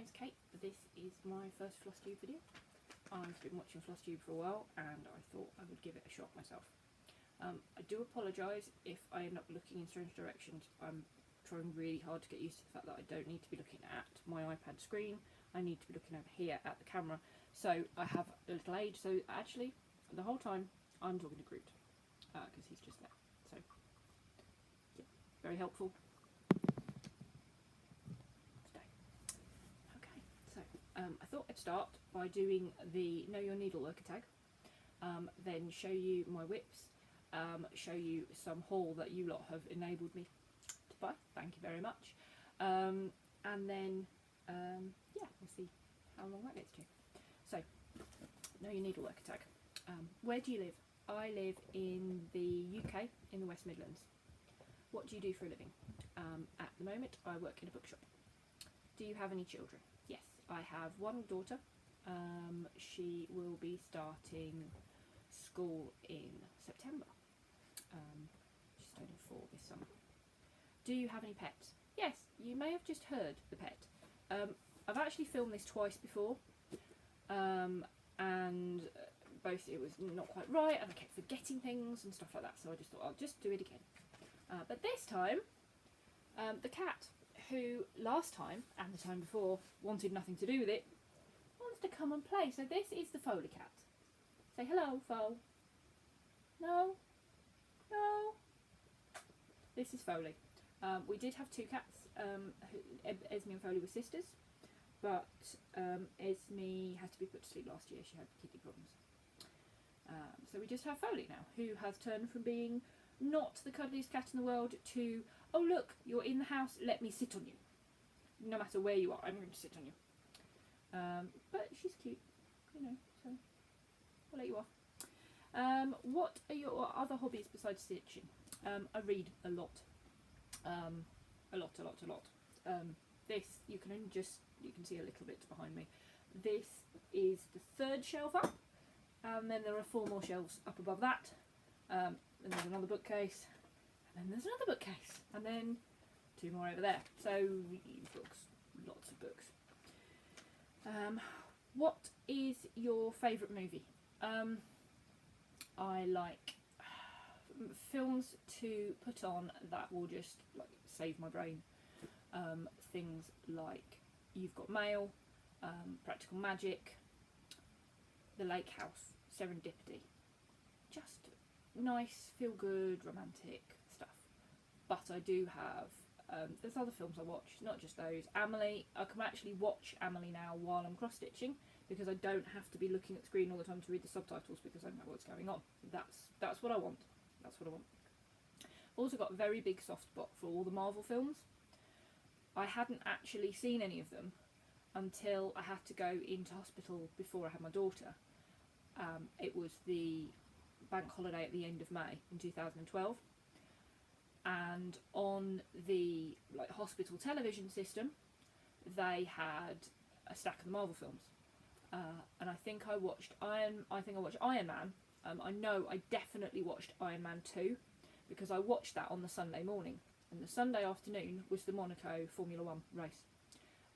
name's Kate. This is my first Flosstube video. I've been watching Flosstube for a while and I thought I would give it a shot myself. I do apologise if I end up looking in strange directions. I'm trying really hard to get used to the fact that I don't need to be looking at my iPad screen. I need to be looking over here at the camera. So I have a little aid. So actually, the whole time I'm talking to Groot because he's just there. So yeah, very helpful. I thought I'd start by doing the Know Your Needleworker tag, then show you my whips, show you some haul that you lot have enabled me to buy, thank you very much, and then yeah, we'll see how long that gets to. So, Know Your Needleworker tag. Where do you live? I live in the UK, in the West Midlands. What do you do for a living? At the moment I work in a bookshop. Do you have any children? Yes. I have one daughter. She will be starting school in September. She's turning 4 this summer. Do you have any pets? Yes, you may have just heard the pet. I've actually filmed this twice before, and both it was not quite right and I kept forgetting things and stuff like that, so I just thought I'll just do it again. But this time, the cat, who last time and the time before wanted nothing to do with it, wants to come and play. So this is the Foley cat. Say hello, Fo. No? No? This is Foley. We did have 2 cats. Esme and Foley were sisters, but Esme had to be put to sleep last year. She had kidney problems. So we just have Foley now, who has turned from being not the cuddliest cat in the world to, oh look, you're in the house, let me sit on you. No matter where you are, I'm going to sit on you. But she's cute, you know, so I'll let you off. What are your other hobbies besides stitching? I read a lot. A lot. This, you can see a little bit behind me. This is the 3rd shelf up, and then there are 4 more shelves up above that. And there's another bookcase, and then there's another bookcase, and then 2 more over there. So books, lots of books. What is your favourite movie? I like films to put on that will just like save my brain. Things like You've Got Mail, Practical Magic, The Lake House, Serendipity. Just nice, feel-good, romantic stuff. But I do have, there's other films I watch, not just those. Amelie, I can actually watch Amelie now while I'm cross-stitching, because I don't have to be looking at the screen all the time to read the subtitles, because I know what's going on. That's what I want. That's what I want. I've also got a very big soft spot for all the Marvel films. I hadn't actually seen any of them until I had to go into hospital before I had my daughter. It was the bank holiday at the end of May in 2012, and on the hospital television system they had a stack of the Marvel films, and I think I watched Iron Man. I know I definitely watched Iron Man 2 because I watched that on the Sunday morning, and the Sunday afternoon was the Monaco Formula 1 race.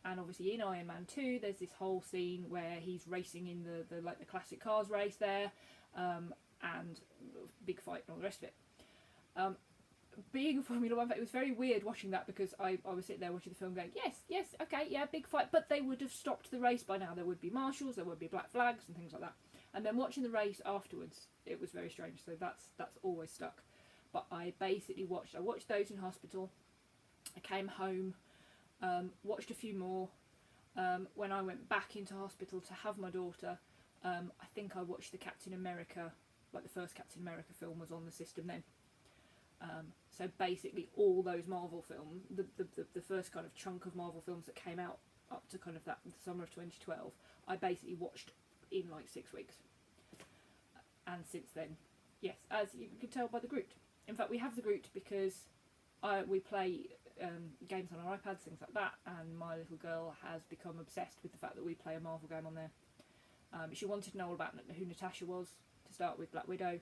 And obviously in Iron Man 2 there's this whole scene where he's racing in the classic cars race there, and big fight and all the rest of it. Being a Formula 1 fan, it was very weird watching that, because I was sitting there watching the film going, yes, okay, yeah, big fight, but they would have stopped the race by now. There would be marshals, there would be black flags and things like that. And then watching the race afterwards, it was very strange, so that's always stuck. But I basically watched those in hospital. I came home, watched a few more. When I went back into hospital to have my daughter, I think I watched the Captain America, like the first Captain America film was on the system then. So basically all those Marvel films, the first kind of chunk of Marvel films that came out up to kind of that the summer of 2012, I basically watched in like 6 weeks. And since then, yes, as you can tell by the Groot. In fact, we have the Groot because we play games on our iPads, things like that, and my little girl has become obsessed with the fact that we play a Marvel game on there. She wanted to know all about who Natasha was, to start with, Black Widow,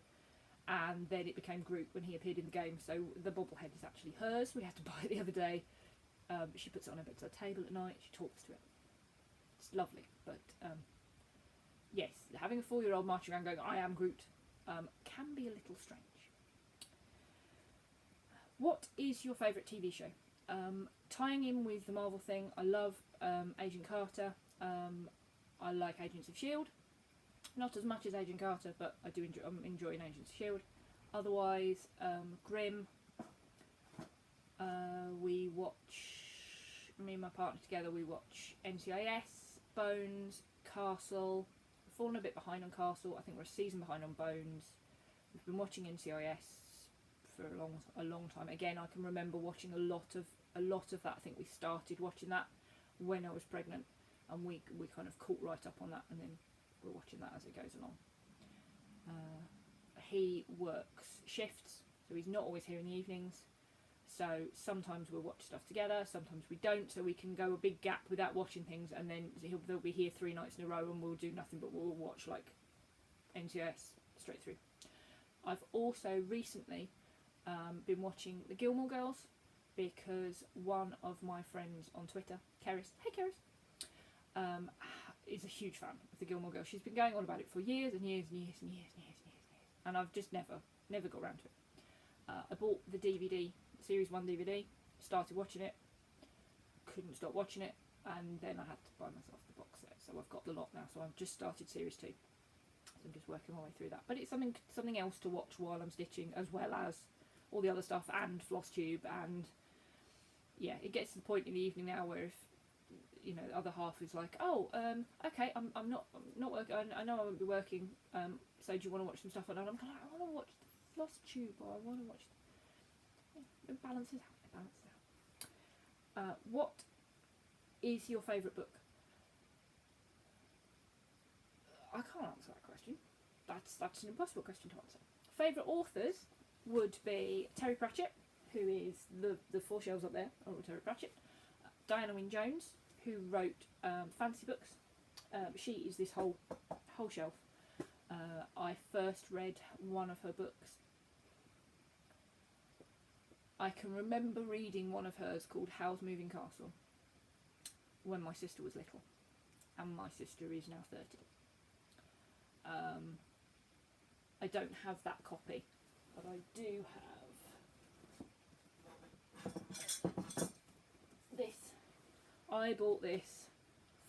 and then it became Groot when he appeared in the game. So the bobblehead is actually hers. We had to buy it the other day. She puts it on her bedside table at night. She talks to it. it's lovely. But yes, having a 4-year-old marching around going, I am Groot, can be a little strange. What is your favourite TV show? Tying in with the Marvel thing, I love Agent Carter. I like Agents of S.H.I.E.L.D. Not as much as Agent Carter, but I do enjoy. I'm enjoying Agents of S.H.I.E.L.D. Otherwise, Grimm. We watch, me and my partner together, we watch NCIS, Bones, Castle. We've fallen a bit behind on Castle. I think we're a season behind on Bones. We've been watching NCIS for a long time. Again, I can remember watching a lot of that. I think we started watching that when I was pregnant, and we kind of caught right up on that, and then we're watching that as it goes along. He works shifts, so he's not always here in the evenings. So sometimes we'll watch stuff together, sometimes we don't, so we can go a big gap without watching things, and then they'll be here 3 nights in a row and we'll do nothing but we'll watch like NCIS straight through. I've also recently been watching The Gilmore Girls because one of my friends on Twitter, Keris, hey Keris, is a huge fan of The Gilmore Girls. She's been going on about it for years and years and years and years and years and years, and I've just never got around to it. I bought the DVD, Series 1 DVD, started watching it, couldn't stop watching it, and then I had to buy myself the box set, so I've got the lot now. So I've just started Series 2, so I'm just working my way through that. But it's something else to watch while I'm stitching, as well as all the other stuff, and Flosstube, and yeah, it gets to the point in the evening now where if the other half is like, oh, okay, I'm not working, I know I won't be working, so do you want to watch some stuff? And I'm like, I want to watch the Flosstube, or I want to watch. It balances out. What is your favourite book? I can't answer that question. That's an impossible question to answer. Favourite authors would be Terry Pratchett, who is the 4 shelves up there. Oh, Terry Pratchett. Diana Wynne Jones, who wrote fantasy books. She is this whole shelf. I first read one of her books. I can remember reading one of hers called Howl's Moving Castle when my sister was little, and my sister is now 30. I don't have that copy, but I do have this. I bought this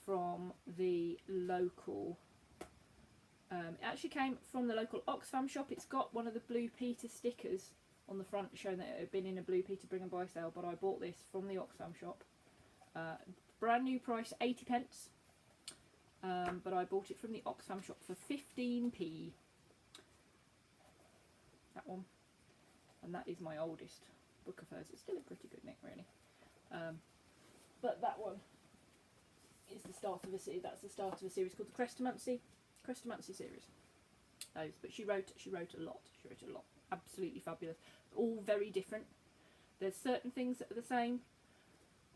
from the local, it actually came from the local Oxfam shop. It's got one of the Blue Peter stickers on the front showing that it had been in a Blue Peter bring and buy sale, but I bought this from the Oxfam shop. Brand new price 80p, but I bought it from the Oxfam shop for 15p. That one, and that is my oldest book of hers. It's still in pretty good nick, really, but that one is the start of a series. That's the start of a series called the Crestomancy series. Those, but she wrote a lot. Absolutely fabulous. All very different. There's certain things that are the same,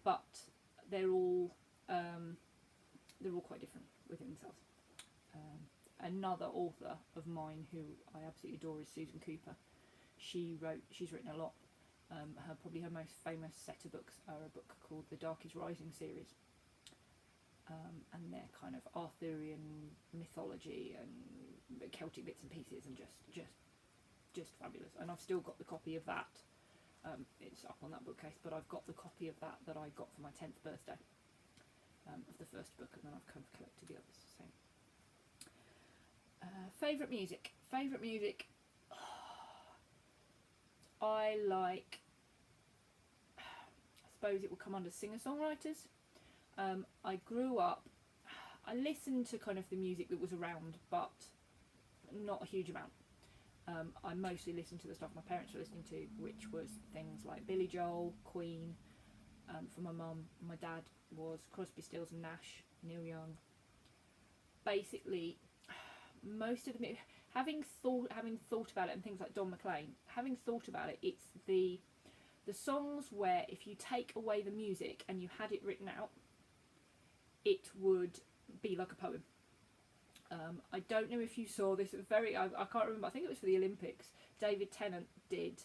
but they're all quite different within themselves. Another author of mine who I absolutely adore is Susan Cooper. She's written a lot. Probably her most famous set of books are a book called The Dark is Rising series, and they're kind of Arthurian mythology and Celtic bits and pieces, and just fabulous. And I've still got the copy of that. It's up on that bookcase, but I've got the copy of that I got for my 10th birthday, of the first book, and then I've kind of collected the others. So, favourite music. I suppose it will come under singer-songwriters. I grew up, I listened to kind of the music that was around, but not a huge amount. I mostly listened to the stuff my parents were listening to, which was things like Billy Joel, Queen. For my mum, my dad was Crosby, Stills and Nash, Neil Young. Basically, most of the having thought about it, and things like Don McLean, having thought about it, it's the songs where if you take away the music and you had it written out, it would be like a poem. I don't know if you saw this. I can't remember. I think it was for the Olympics. David Tennant did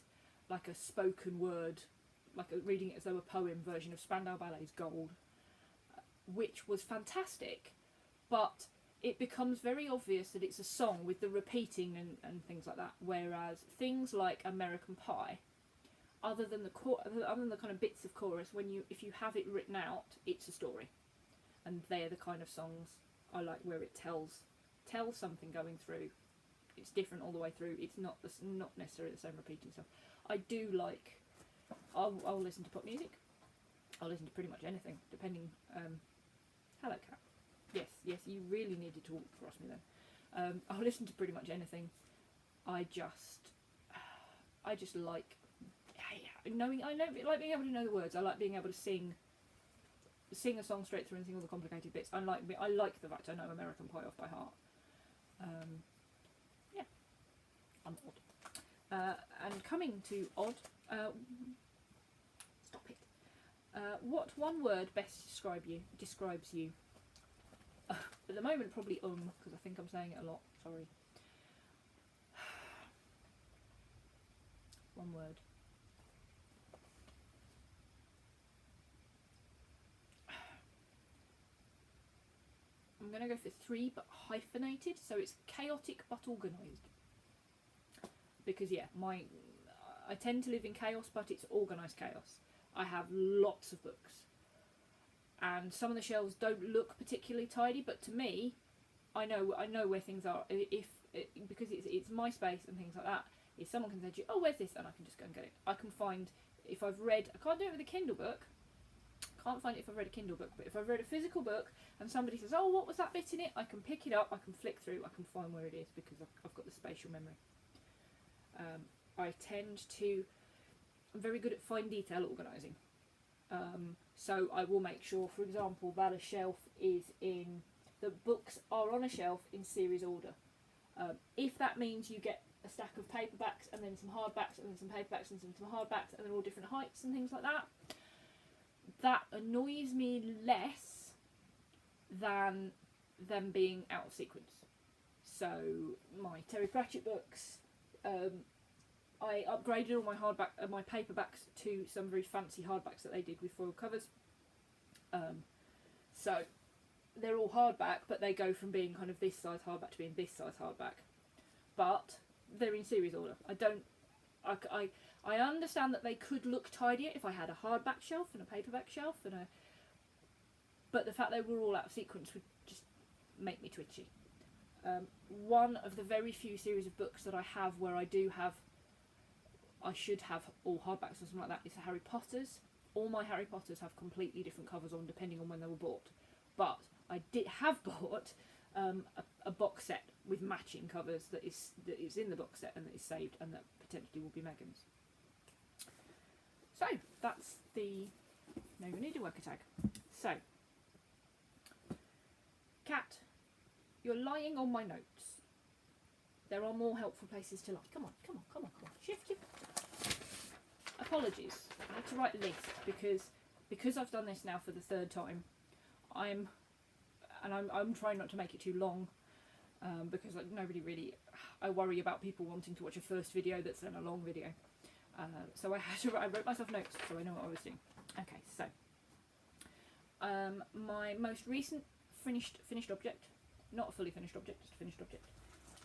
like a spoken word, reading it as though a poem version of Spandau Ballet's Gold. which was fantastic, but it becomes very obvious that it's a song with the repeating and things like that, whereas things like American Pie, other than the kind of bits of chorus, if you have it written out, it's a story, and they're the kind of songs I like, where it tells something going through. It's different all the way through. It's not necessarily the same repeating stuff. I do like. I'll listen to pop music. I'll listen to pretty much anything, depending. Hello, cat. Yes, you really needed to walk across me then. I'll listen to pretty much anything. I just like knowing. I like being able to know the words. I like being able to sing a song straight through and sing all the complicated bits. I like the fact I know American Pie off by heart. Yeah, I'm odd. And coming to odd, stop it. What one word best describes you? At the moment, probably because I think I'm saying it a lot. Sorry. One word. I'm going to go for 3, but hyphenated, so it's chaotic but organised. Because yeah, I tend to live in chaos, but it's organised chaos. I have lots of books, and some of the shelves don't look particularly tidy, but to me, I know where things are. Because it's my space and things like that. If someone can say to you, "Oh, where's this?" and I can just go and get it. I can find, if I've read, I can't do it with a Kindle book. Can't find it if I've read a Kindle book, but if I've read a physical book and somebody says, "Oh, what was that bit in it?" I can pick it up, I can flick through, I can find where it is because I've got the spatial memory. I'm very good at fine detail organising. So I will make sure, for example, that a shelf the books are on a shelf in series order. If that means you get a stack of paperbacks and then some hardbacks and then some paperbacks and some hardbacks and they're all different heights and things like that, that annoys me less than them being out of sequence. So my Terry Pratchett books, I upgraded all my paperbacks to some very fancy hardbacks that they did with foil covers. So they're all hardback, but they go from being kind of this size hardback to being this size hardback. But they're in series order. I understand that they could look tidier if I had a hardback shelf and a paperback shelf but the fact they were all out of sequence would just make me twitchy. One of the very few series of books that I have where I should have all hardbacks or something like that is the Harry Potters. All my Harry Potters have completely different covers on depending on when they were bought. But I did have bought a box set with matching covers that is in the box set and that is saved and that potentially will be Megan's. So that's the Know Your Needleworker tag. So, Kat, you're lying on my notes. There are more helpful places to lie. Come on. Shift. Apologies. I had to write a list because I've done this now for the 3rd time. I'm trying not to make it too long because nobody really. I worry about people wanting to watch a first video that's then a long video. So I wrote myself notes so I know what I was doing. Okay, so my most recent finished object, not a fully finished object, just a finished object,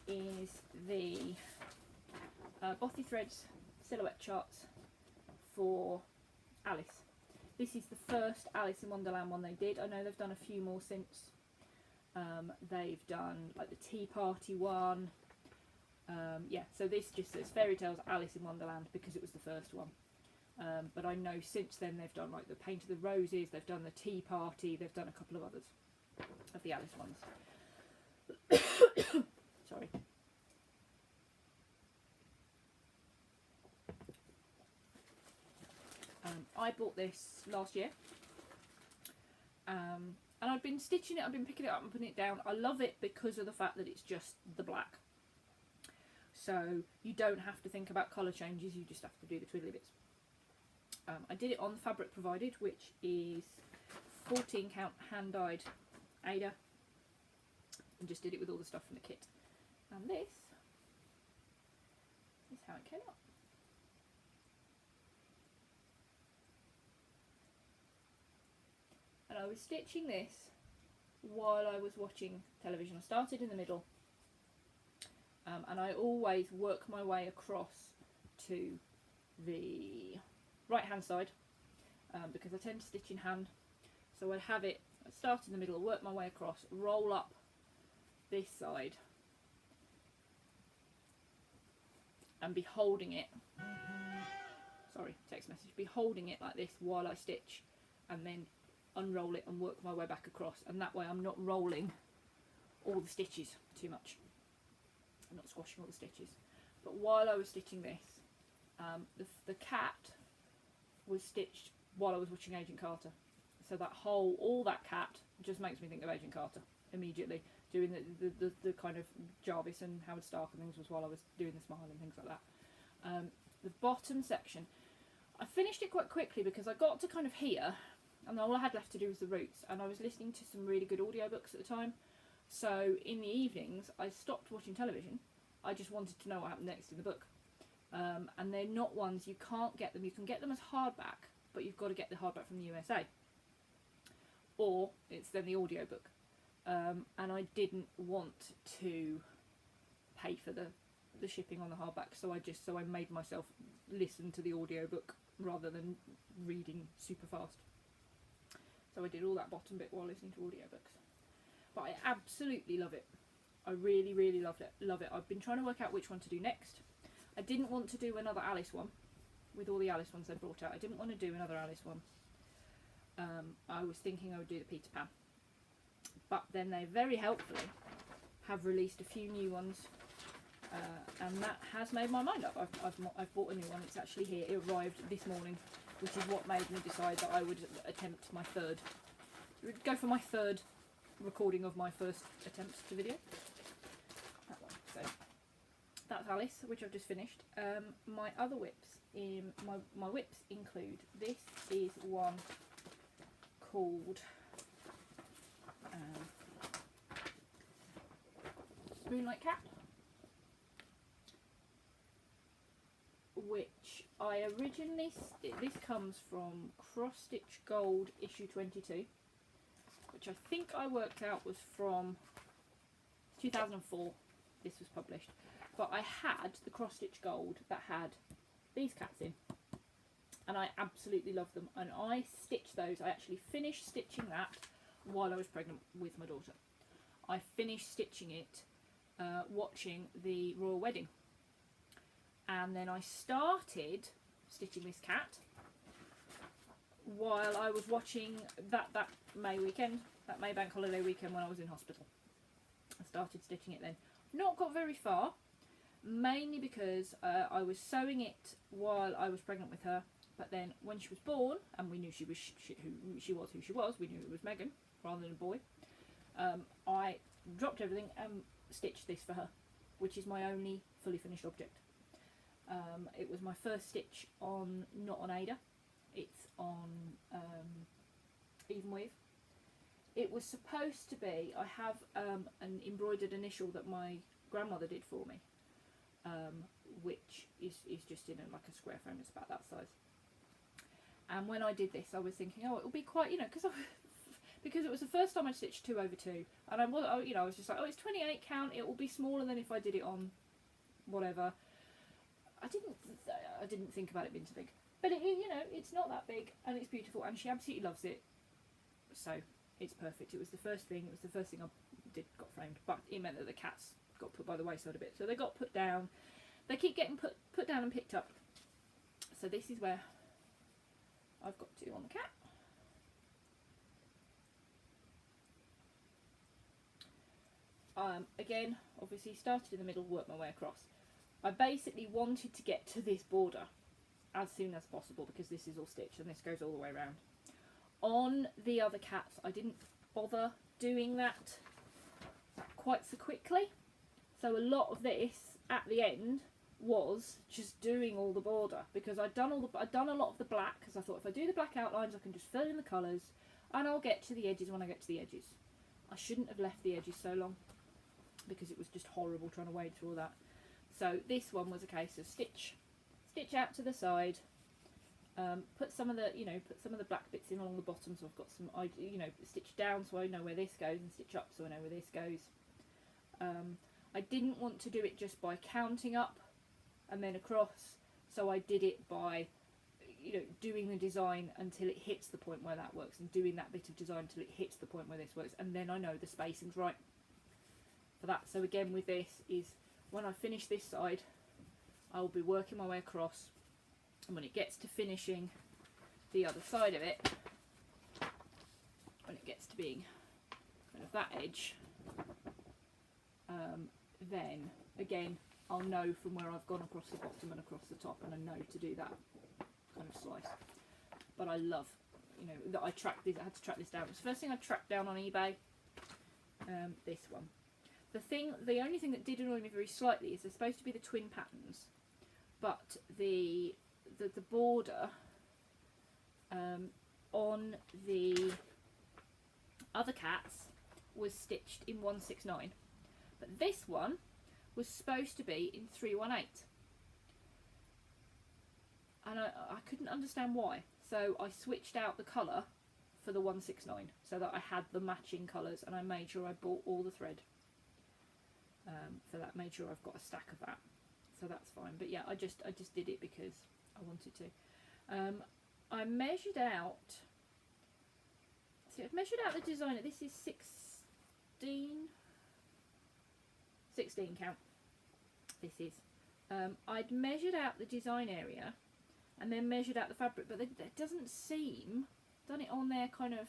is the Bothy Threads silhouette charts for Alice. This is the first Alice in Wonderland one they did. I know they've done a few more since. They've done like the Tea Party one. Yeah, so this just says Fairy Tales Alice in Wonderland because it was the first one. But I know since then they've done like the Paint of the Roses, they've done the Tea Party, they've done a couple of others of the Alice ones. Sorry. I bought this last year. And I've been stitching it, I've been picking it up and putting it down. I love it because of the fact that it's just the black. So you don't have to think about colour changes, you just have to do the twiddly bits. I did it on the fabric provided, which is 14 count hand dyed Ada, and just did it with all the stuff from the kit. And this is how it came up. And I was stitching this while I was watching television. I started in the middle, and I always work my way across to the right hand side, because I tend to stitch in hand. So I'd have it, I'd start in the middle, work my way across, roll up this side and be holding it, sorry, text message, be holding it like this while I stitch, and then unroll it and work my way back across, and that way I'm not rolling all the stitches too much. I'm not squashing all the stitches. But while I was stitching this, the cat was stitched while I was watching Agent Carter. So that whole, all that cat just makes me think of Agent Carter immediately. Doing the kind of Jarvis and Howard Stark and things was while I was doing the smile and things like that. The bottom section, I finished it quite quickly because I got to kind of here, and all I had left to do was the roots, and I was listening to some really good audiobooks at the time. So in the evenings I stopped watching television. I just wanted to know what happened next in the book. And they're not ones, you can't get them, you can get them as hardback, but you've got to get the hardback from the USA, or it's then the audiobook. And I didn't want to pay for the shipping on the hardback, so I made myself listen to the audiobook rather than reading super fast. So I did all that bottom bit while listening to audiobooks. But I absolutely love it. I really, really loved it. Love it. I've been trying to work out which one to do next. I didn't want to do another Alice one with all the Alice ones they brought out. I didn't want to do another Alice one. I was thinking I would do the Peter Pan. But then they very helpfully have released a few new ones, and that has made my mind up. I've bought a new one. It's actually here. It arrived this morning, which is what made me decide that I would attempt my third. Go for my third recording of my first attempt to video. That one. So that's Alice, which I've just finished. My other whips, my whips include, this is one called Moonlight Cat, which I originally, this comes from Cross Stitch Gold issue 22, which I think I worked out was from 2004 this was published, but I had the Cross Stitch Gold that had these cats in, and I absolutely love them, and I stitched those. I actually finished stitching that while I was pregnant with my daughter. I finished stitching it watching the royal wedding, and then I started stitching this cat while I was watching that May weekend, that May bank holiday weekend when I was in hospital. I started stitching it then. Not got very far, mainly because I was sewing it while I was pregnant with her, but then when she was born, and we knew who she was, we knew it was Megan rather than a boy, I dropped everything and stitched this for her, which is my only fully finished object. It was my first stitch on, not on Ada, it's on even weave. It was supposed to be, I have an embroidered initial that my grandmother did for me, which is just in like a square frame, it's about that size. And when I did this, I was thinking, oh, it'll be quite, because it was the first time I stitched 2 over 2, and I was just like, oh, it's 28 count, it will be smaller than if I did it on whatever. I didn't think about it being so big, but it's not that big, and it's beautiful, and she absolutely loves it, so it's perfect. It was the first thing I got framed, but it meant that the cats got put by the wayside a bit, so they got put down. They keep getting put down and picked up. So this is where I've got to on the cat. Again, obviously started in the middle, worked my way across. I basically wanted to get to this border as soon as possible because this is all stitched and this goes all the way around. On the other cats, I didn't bother doing that quite so quickly. So a lot of this at the end was just doing all the border because I'd done a lot of the black, because I thought if I do the black outlines I can just fill in the colours and I'll get to the edges when I get to the edges. I shouldn't have left the edges so long because it was just horrible trying to wade through all that. So this one was a case of stitch out to the side, Put some of the black bits in along the bottom, so I've got some, stitch down so I know where this goes, and stitch up so I know where this goes. I didn't want to do it just by counting up and then across, so I did it by doing the design until it hits the point where that works, and doing that bit of design until it hits the point where this works, and then I know the spacing's right for that. So again with this is, when I finish this side, I'll be working my way across, and when it gets to finishing the other side of it, when it gets to being kind of that edge, then again I'll know from where I've gone across the bottom and across the top, and I know to do that kind of slice. But I love, that I tracked this. I had to track this down. It was the first thing I tracked down on eBay. This one. The only thing that did annoy me very slightly is they're supposed to be the twin patterns, but the border on the other cats was stitched in 169, but this one was supposed to be in 318, and I couldn't understand why, so I switched out the colour for the 169 so that I had the matching colours, and I made sure I bought all the thread for that, made sure I've got a stack of that, so that's fine. But yeah, I just did it because I wanted to. I measured out, so I've measured out the designer. This is 16 count, this is. I'd measured out the design area and then measured out the fabric, but it doesn't seem, done it on their kind of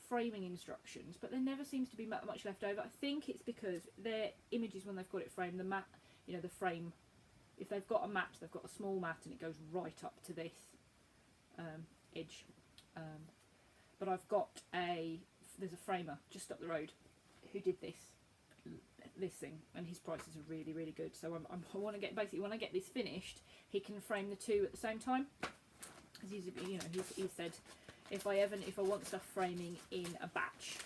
framing instructions, but there never seems to be much left over. I think it's because their images, when they've got it framed, the mat, the frame, if they've got a mat, they've got a small mat and it goes right up to this edge. But I've got there's a framer just up the road who did this thing, and his prices are really, really good. So I want to get, basically when I get this finished, he can frame the two at the same time. Because he said if I want stuff framing in a batch,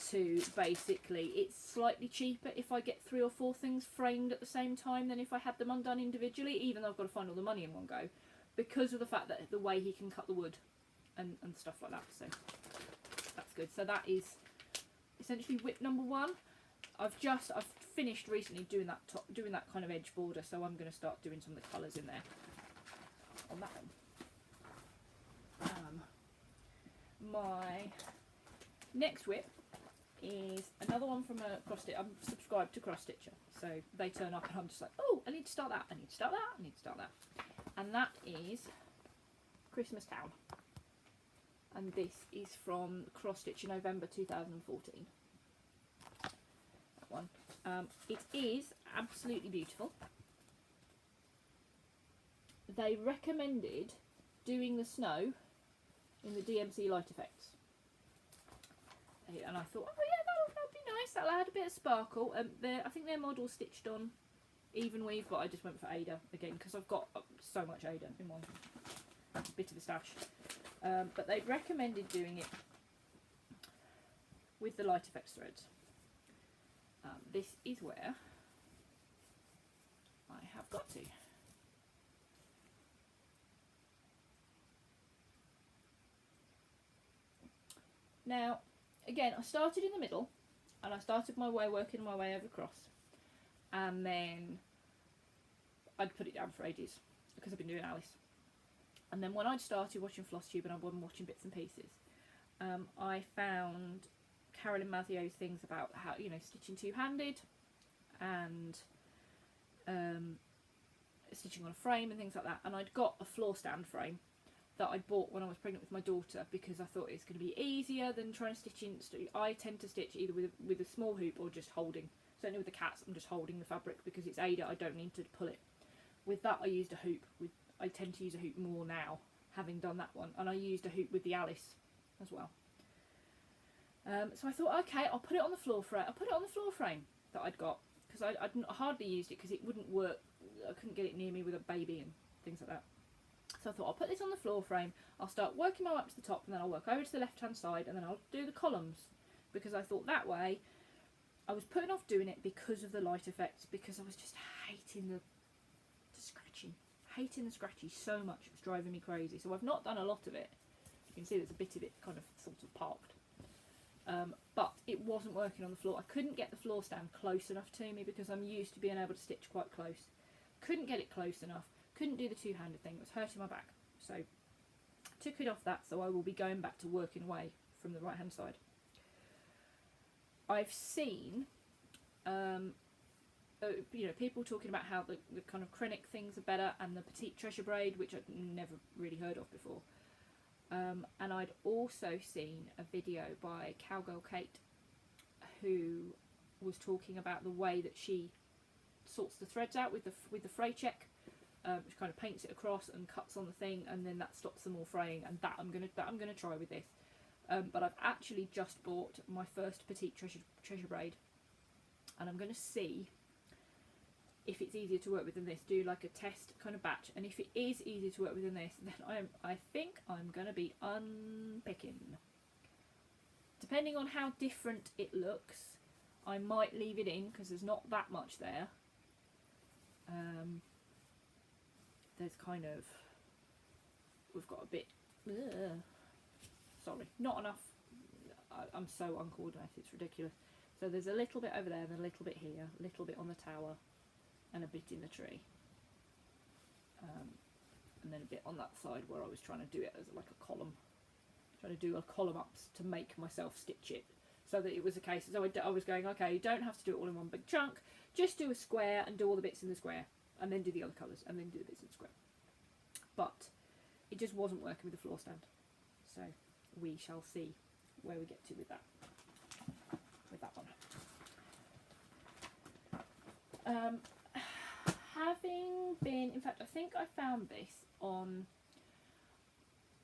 to basically, it's slightly cheaper if I get 3 or 4 things framed at the same time than if I had them undone individually, even though I've got to find all the money in one go, because of the fact that the way he can cut the wood and stuff like that. So that's good. So that is essentially whip number 1. I've finished recently doing that kind of edge border, so I'm going to start doing some of the colours in there on that one. My next whip is another one from a cross stitch. I'm subscribed to Cross Stitcher, so they turn up and I'm just like, oh, I need to start that, I need to start that, I need to start that. And that is Christmas Town. And this is from Cross Stitcher November 2014. That one. It is absolutely beautiful. They recommended doing the snow in the DMC light effects, and I thought, oh yeah, that'll be nice, that'll add a bit of sparkle. I think their model stitched on even weave, but I just went for Ada again because I've got so much Ada in one bit of a stash. But they recommended doing it with the light effects threads. This is where I have got to. Now, again, I started in the middle, and I started working my way over across, and then I'd put it down for ages because I've been doing Alice. And then when I'd started watching Flosstube and I've been watching bits and pieces, I found Carolyn Mazzio's things about how, stitching two-handed and stitching on a frame and things like that. And I'd got a floor stand frame that I bought when I was pregnant with my daughter because I thought it's going to be easier than trying to stitch in. I tend to stitch either with a small hoop or just holding. Certainly with the cats, I'm just holding the fabric because it's Ada. I don't need to pull it. With that, I used a hoop. I tend to use a hoop more now, having done that one, and I used a hoop with the Alice as well. So I thought, okay, I'll put it on the floor frame. I'll put it on the floor frame that I'd got because I'd hardly used it because it wouldn't work. I couldn't get it near me with a baby and things like that. So I thought, I'll put this on the floor frame, I'll start working my way up to the top, and then I'll work over to the left hand side, and then I'll do the columns, because I thought that way, I was putting off doing it because of the light effects, because I was just hating the scratching, hating the scratchy so much, it was driving me crazy. So I've not done a lot of it. You can see there's a bit of it kind of sort of parked. But it wasn't working on the floor. I couldn't get the floor stand close enough to me because I'm used to being able to stitch quite close. Couldn't get it close enough. Couldn't do the two-handed thing. It was hurting my back. So took it off that, so I will be going back to working away from the right-hand side. I've seen you know, people talking about how the kind of Krennic things are better, and the petite treasure braid, which I'd never really heard of before. And I'd also seen a video by Cowgirl Kate, who was talking about the way that she sorts the threads out with the fray check, which kind of paints it across and cuts on the thing, and then that stops them all fraying. And that I'm gonna try with this. But I've actually just bought my first petite treasure braid, and I'm gonna see if it's easier to work with than this. Do like a test kind of batch, and if it is easier to work with than this, then I think I'm gonna be unpicking. Depending on how different it looks, I might leave it in because there's not that much there. There's kind of, we've got a bit, sorry, not enough. I'm so uncoordinated, it's ridiculous. So there's a little bit over there and a little bit here, a little bit on the tower, and a bit in the tree, and then a bit on that side where I was trying to do it as like a column, trying to do a column up to make myself stitch it, so that it was a case. So I was going, okay, you don't have to do it all in one big chunk, just do a square and do all the bits in the square, and then do the other colours, and then do the bits in the square. But it just wasn't working with the floor stand, so we shall see where we get to with that one. Having been, in fact, I think I found this on,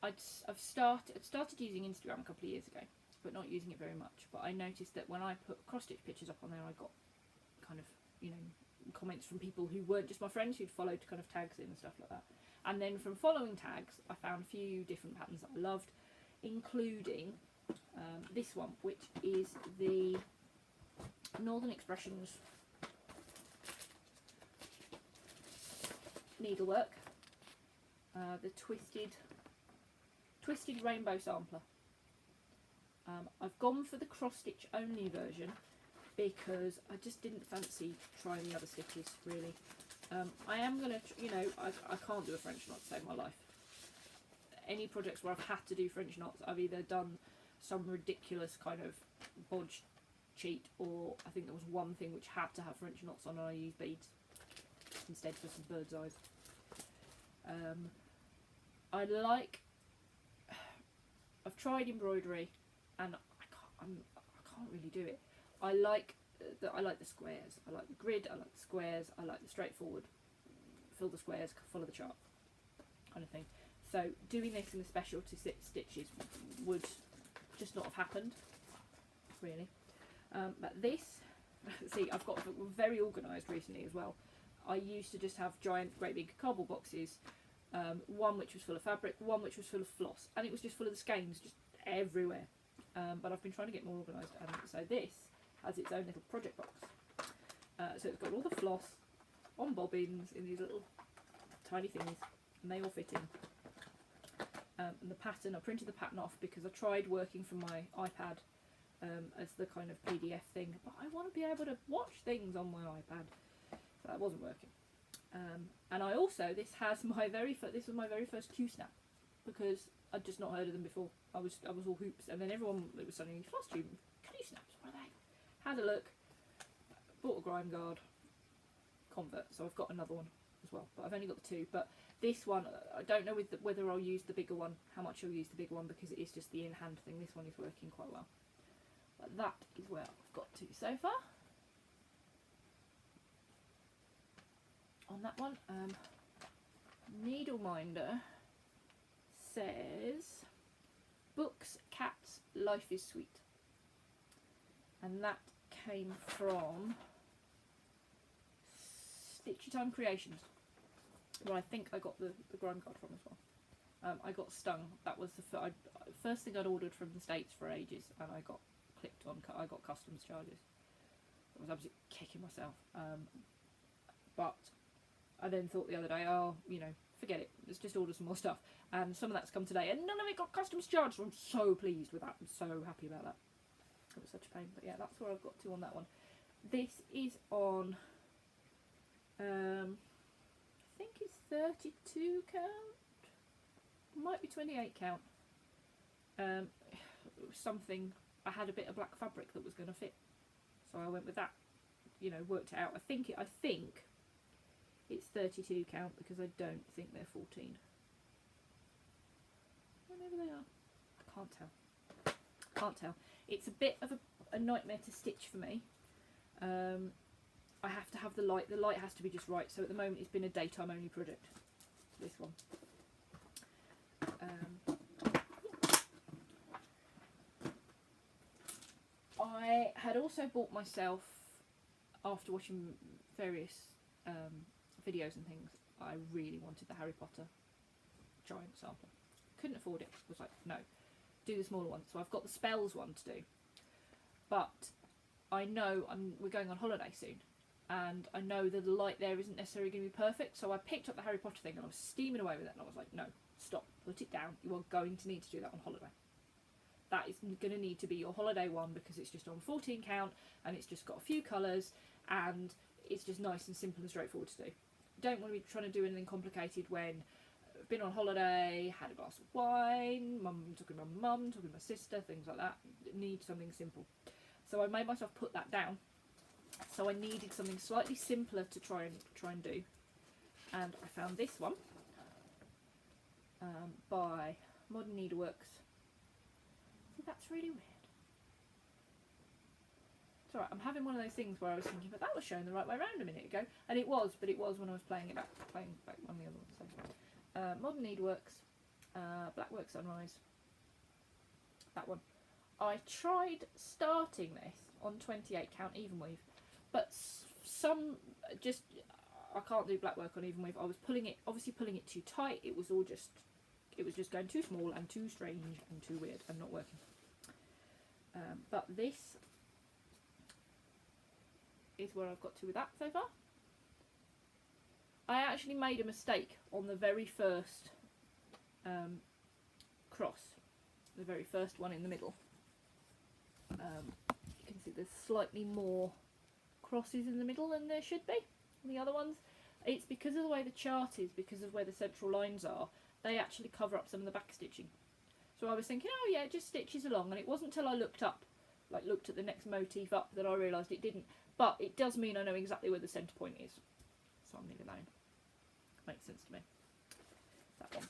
I've started using Instagram a couple of years ago, but not using it very much. But I noticed that when I put cross-stitch pictures up on there, I got kind of, you know, comments from people who weren't just my friends, who'd followed kind of tags in and stuff like that. And then from following tags, I found a few different patterns that I loved, including this one, which is the Northern Expressions needlework, the twisted rainbow sampler. I've gone for the cross stitch only version because I just didn't fancy trying the other stitches really. I am gonna, you know, I can't do a French knot to save my life. Any projects where I've had to do French knots, I've either done some ridiculous kind of bodge cheat, or I think there was one thing which had to have French knots on and I used beads instead for some bird's eyes. I've tried embroidery and I can't really do it. I like the squares. I like the grid. I like the squares. I like the straightforward, fill the squares, follow the chart kind of thing. So doing this in the specialty stitches would just not have happened really. But this, see, I've got very organised recently as well. I used to just have giant, great big cardboard boxes, one which was full of fabric, one which was full of floss, and it was just full of the skeins just everywhere. But I've been trying to get more organised, and so this has its own little project box. So it's got all the floss on bobbins in these little tiny things, and they all fit in. And the pattern, I printed the pattern off because I tried working from my iPad as the kind of PDF thing, but I want to be able to watch things on my iPad. So that wasn't working. And I also, this was my very first Q-snap, because I'd just not heard of them before. I was all hoops, and then everyone was suddenly Flosstube Q-snaps. What are they? Had a look, bought a grime guard, convert. So I've got another one as well, but I've only got the two. But this one, I don't know whether I'll use the bigger one, how much I'll use the bigger one, because it is just the in-hand thing. This one is working quite well. But that is where I've got to so far. On that one, Needleminder says, books, cats, life is sweet. And that came from Stitchy Time Creations, where I think I got the grime card from as well. I got stung. That was the first thing I'd ordered from the States for ages, and I got clicked on. I got customs charges. I was absolutely kicking myself. But I then thought the other day, oh, you know, forget it. Let's just order some more stuff. And some of that's come today, and none of it got customs charged, so I'm so pleased with that. I'm so happy about that. It was such a pain, but yeah, that's where I've got to on that one. This is on, I think it's 32 count, might be 28 count. Something, I had a bit of black fabric that was going to fit, so I went with that. You know, worked it out. I think it's 32 count because I don't think they're 14. Whenever they are, I can't tell. Can't tell. It's a bit of a nightmare to stitch for me. I have to have the light. The light has to be just right. So at the moment, it's been a daytime only project. This one. I had also bought myself, after watching various videos and things, I really wanted the Harry Potter giant sampler. Couldn't afford it. Was like, no, do the smaller one. So I've got the spells one to do, but I know we're going on holiday soon, and I know that the light there isn't necessarily going to be perfect. So I picked up the Harry Potter thing and I was steaming away with it, and I was like, no, stop, put it down. You are going to need to do that on holiday. That is going to need to be your holiday one, because it's just on 14 count and it's just got a few colours and it's just nice and simple and straightforward to do. Don't want to be trying to do anything complicated when I've been on holiday, had a glass of wine, talking to my mum, talking to my sister, things like that. Need something simple. So I made myself put that down. So I needed something slightly simpler to try and do, and I found this one by Modern Needleworks. See, that's really weird. It's alright, I'm having one of those things where I was thinking, but that was shown the right way around a minute ago, and it was, but it was when I was playing back one of the other ones. So, Modern Needleworks, Blackwork Sunrise, that one. I tried starting this on 28 count even weave, but I can't do black work on even weave. I was obviously pulling it too tight. It was just going too small and too strange and too weird and not working. But this is where I've got to with that so far. I actually made a mistake on the very first cross, the very first one in the middle. You can see there's slightly more crosses in the middle than there should be on the other ones. It's because of the way the chart is, because of where the central lines are, they actually cover up some of the back stitching. So I was thinking, oh yeah, it just stitches along, and it wasn't until I looked at the next motif up, that I realised it didn't. But it does mean I know exactly where the centre point is, so I'm leaving that in. Makes sense to me. That one.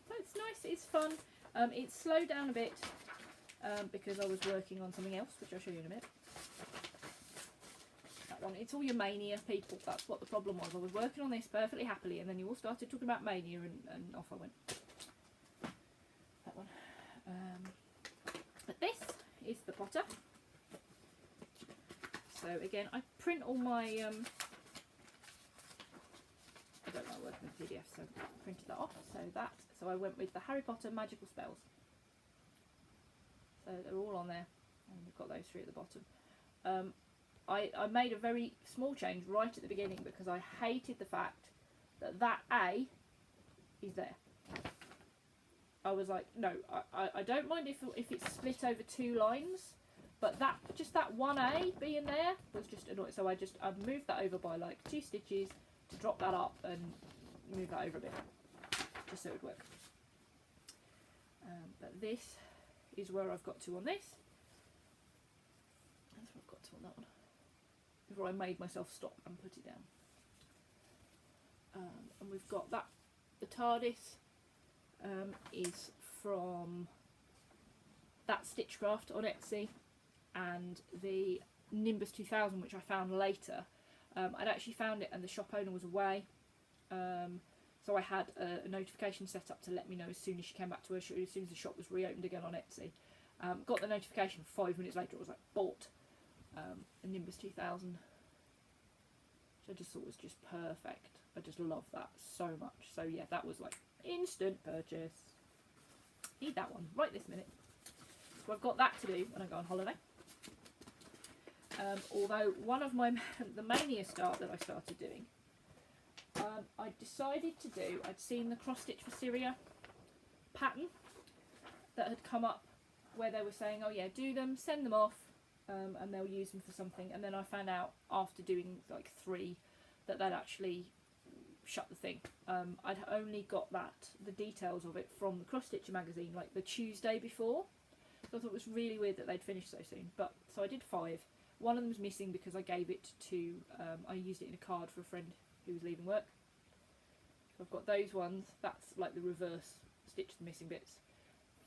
But it's nice, it's fun. It's slowed down a bit because I was working on something else, which I'll show you in a minute. That one, it's all your mania, people. That's what the problem was. I was working on this perfectly happily, and then you all started talking about mania, and off I went. That one. But this is the Potter. So again, I print all my I don't like working with PDF, so I printed that off. So I went with the Harry Potter magical spells. So they're all on there, and we've got those three at the bottom. I made a very small change right at the beginning, because I hated the fact that A is there. I was like, no, I don't mind if it's split over two lines, but that one A being there was just annoying. So I moved that over by like 2 stitches to drop that up and move that over a bit, just so it would work. But this is where I've got to on this. That's where I've got to on that one. Before I made myself stop and put it down. And we've got that. The TARDIS is from that Stitchcraft on Etsy, and the Nimbus 2000, which I found later. I'd actually found it and the shop owner was away, so I had a notification set up to let me know as soon as she came back to her, as soon as the shop was reopened again on Etsy. Got the notification 5 minutes later. It was like, bought a Nimbus 2000, which I just thought was just perfect. I just love that so much. So yeah, that was like instant purchase. Need that one right this minute. So I've got that to do when I go on holiday. Although one of the mania start that I started doing, I decided to do, I'd seen the cross stitch for Syria pattern that had come up where they were saying, oh yeah, do them, send them off, and they'll use them for something. And then I found out after doing like 3 that they'd actually shut the thing. I'd only got the details of it from the Cross Stitcher magazine like the Tuesday before, so I thought it was really weird that they'd finished so soon. But so I did 5. One of them was missing because I gave it to I used it in a card for a friend who was leaving work. So I've got those ones. That's like the reverse stitch the missing bits.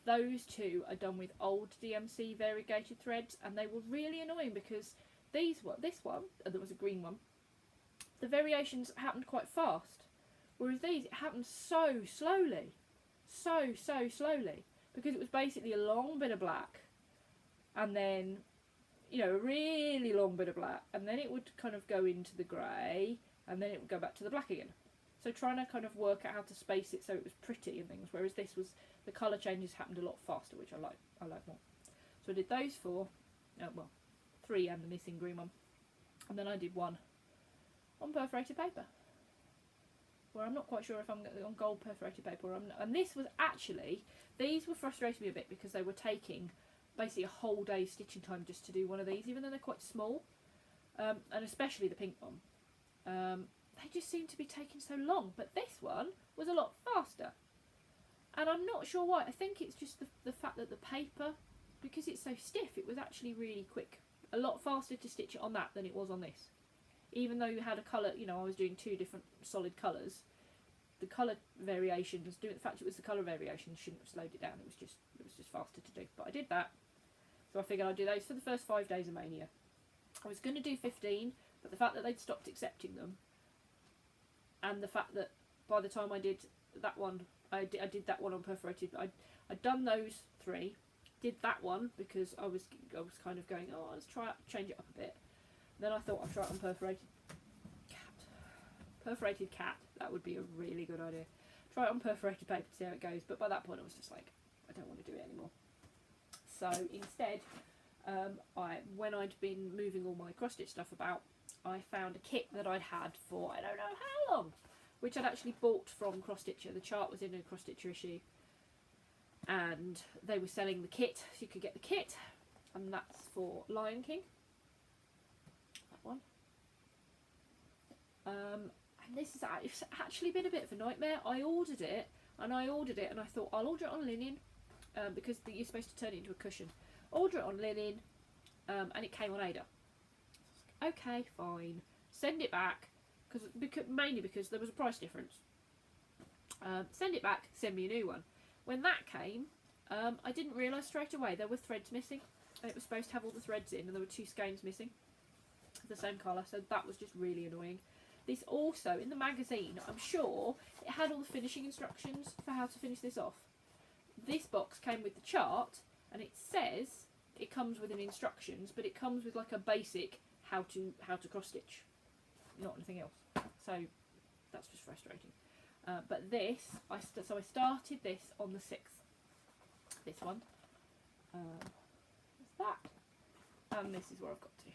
Those 2 are done with old DMC variegated threads, and they were really annoying because this one, there was a green one, the variations happened quite fast, whereas these, it happened so slowly, so slowly, because it was basically a long bit of black, and then, you know, a really long bit of black, and then it would kind of go into the grey, and then it would go back to the black again. So trying to kind of work out how to space it so it was pretty and things, whereas this was, the colour changes happened a lot faster, which I like more. So I did those 4, well, 3 and the missing green one, and then I did 1 on perforated paper, where I'm not quite sure if I'm on gold perforated paper or I'm not. And this was actually, these were frustrating me a bit because they were taking basically a whole day's stitching time just to do one of these, even though they're quite small, and especially the pink one. They just seem to be taking so long, but this one was a lot faster, and I'm not sure why. I think it's just the fact that the paper, because it's so stiff, it was actually really quick, a lot faster to stitch it on that than it was on this. Even though you had a colour, you know, I was doing 2 different solid colours, the colour variations, the fact it was the colour variation shouldn't have slowed it down. It was just faster to do. But I did that, so I figured I'd do those for the first 5 days of Mania. I was going to do 15, but the fact that they'd stopped accepting them, and the fact that by the time I did that one, I did that one on perforated. I'd done those 3, did that one because I was kind of going, oh, let's change it up a bit. Then I thought I'd try it on perforated cat. That would be a really good idea. Try it on perforated paper to see how it goes. But by that point I was just like, I don't want to do it anymore. So instead, when I'd been moving all my cross stitch stuff about, I found a kit that I'd had for I don't know how long, which I'd actually bought from Cross Stitcher. The chart was in a Cross Stitcher issue, and they were selling the kit, so you could get the kit, and that's for Lion King. One. And this has actually been a bit of a nightmare. I ordered it and I thought I'll order it on linen, because you're supposed to turn it into a cushion. Order it on linen, and it came on Ada. Okay, fine. Send it back, mainly because there was a price difference. Send it back, send me a new one. When that came, I didn't realise straight away there were threads missing. It was supposed to have all the threads in, and there were 2 skeins missing. The same colour, so that was just really annoying. This also, in the magazine, I'm sure it had all the finishing instructions for how to finish this off. This box came with the chart, and it says it comes with an instructions, but it comes with like a basic how to cross stitch, not anything else. So that's just frustrating. But this, I started this on the 6th. This one, it's that, and this is where I've got to.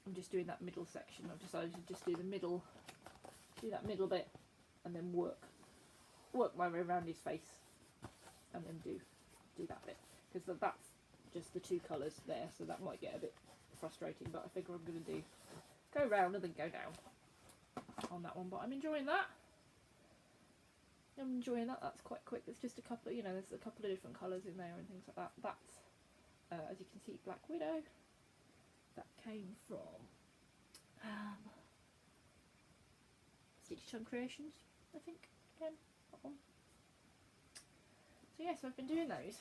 I'm just doing that middle section. I've decided to just do the middle, do that middle bit, and then work my way around his face, and then do that bit, because that's just the 2 colours there, so that might get a bit frustrating. But I figure I'm going to go round and then go down on that one. But I'm enjoying that. That's quite quick. There's just a couple, you know, there's a couple of different colours in there and things like that. That's, as you can see, Black Widow. That came from Stitch Time Creations, I think, again, that one. So yes, I've been doing those.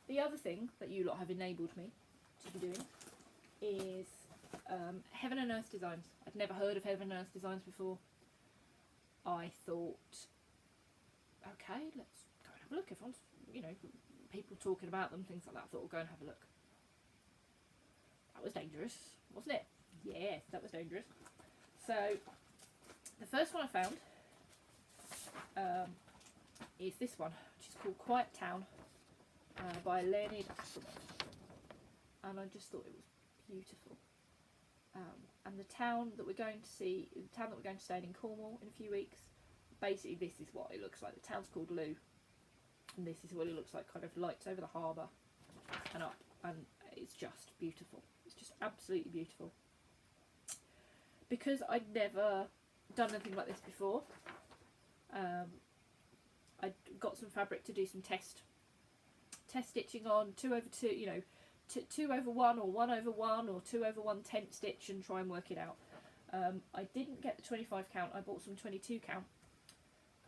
The other thing that you lot have enabled me to be doing is Heaven and Earth Designs. I'd never heard of Heaven and Earth Designs before. I thought, okay, let's go and have a look. Everyone's, you know, people talking about them, things like that. I thought, we'll go and have a look. That was dangerous, wasn't it? Yes, that was dangerous. So, the first one I found is this one, which is called Quiet Town by Leonid Ackerman. And I just thought it was beautiful. And the town that we're going to see, the town that we're going to stay in Cornwall in a few weeks, basically this is what it looks like. The town's called Loo, and this is what it looks like, kind of lights over the harbour and up, and it's just beautiful. It's just absolutely beautiful. Because I'd never done anything like this before, I got some fabric to do some test stitching on, 2/2, you know, 2/1 or 1/1 or 2/1 tent stitch, and try and work it out. I didn't get the 25 count, I bought some 22 count,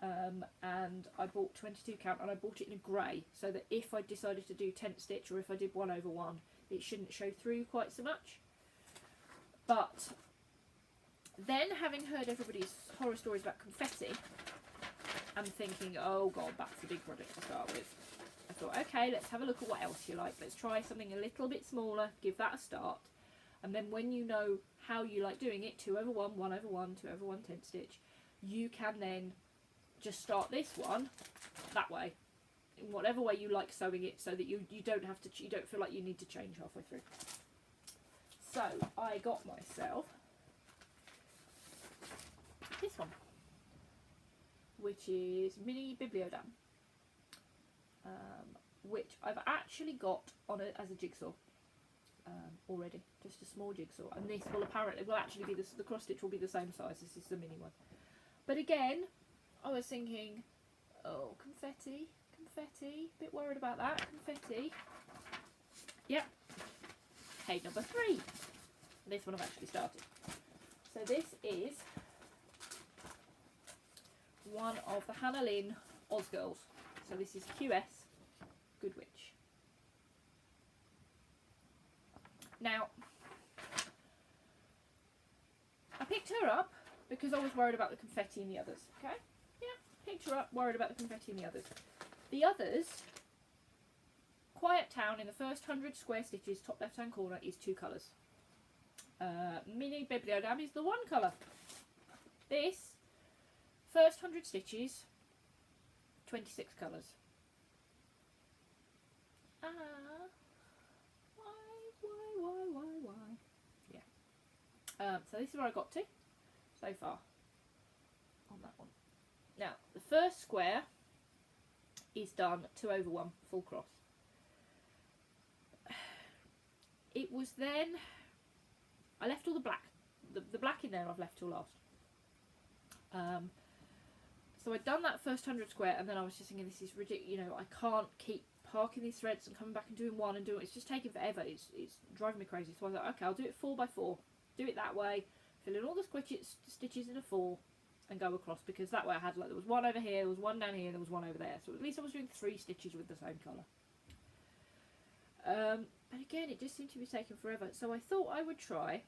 and I bought 22 count, and I bought it in a grey, so that if I decided to do tent stitch or if I did 1/1, it shouldn't show through quite so much. But then, having heard everybody's horror stories about confetti, and thinking, oh god, that's a big project to start with, I thought, okay, let's have a look at what else you like. Let's try something a little bit smaller, give that a start, and then when you know how you like doing it, 2/1, 1/1, 2/1 tent stitch, you can then just start this one that way, in whatever way you like sewing it, so that you don't have to, you don't feel like you need to change halfway through. So I got myself this one, which is Mini Bibliodam, which I've actually got on as a jigsaw already, just a small jigsaw, and this will actually be the cross stitch will be the same size. This is the mini one, but again, I was thinking, oh, confetti, bit worried about that, confetti. Yep, page number 3. This one I've actually started. So this is one of the Hannah Lynn Oz Girls. So this is QS Good Witch. Now, I picked her up because I was worried about the confetti in the others. Okay, yeah, picked her up, worried about the confetti in the others. The others, Quiet Town, in the first 100 square stitches, top left hand corner, is 2 colours. Mini Bibliodam is the 1 colour. This, first 100 stitches, 26 colours. Why? Yeah. So this is where I got to so far on that one. Now, the first square is done 2/1 full cross. It was then, I left all the black, the black in there I've left till last. So I'd done that first 100 square, and then I was just thinking, this is ridiculous, you know, I can't keep parking these threads and coming back and doing one and doing it. It's just taking forever. It's driving me crazy. So I was like, okay, I'll do it 4x4. Do it that way. Fill in all the stitches in a 4 and go across, because that way I had, like, there was one over here, there was one down here, there was one over there. So at least I was doing 3 stitches with the same colour. But again, it just seemed to be taking forever. So I thought I would try,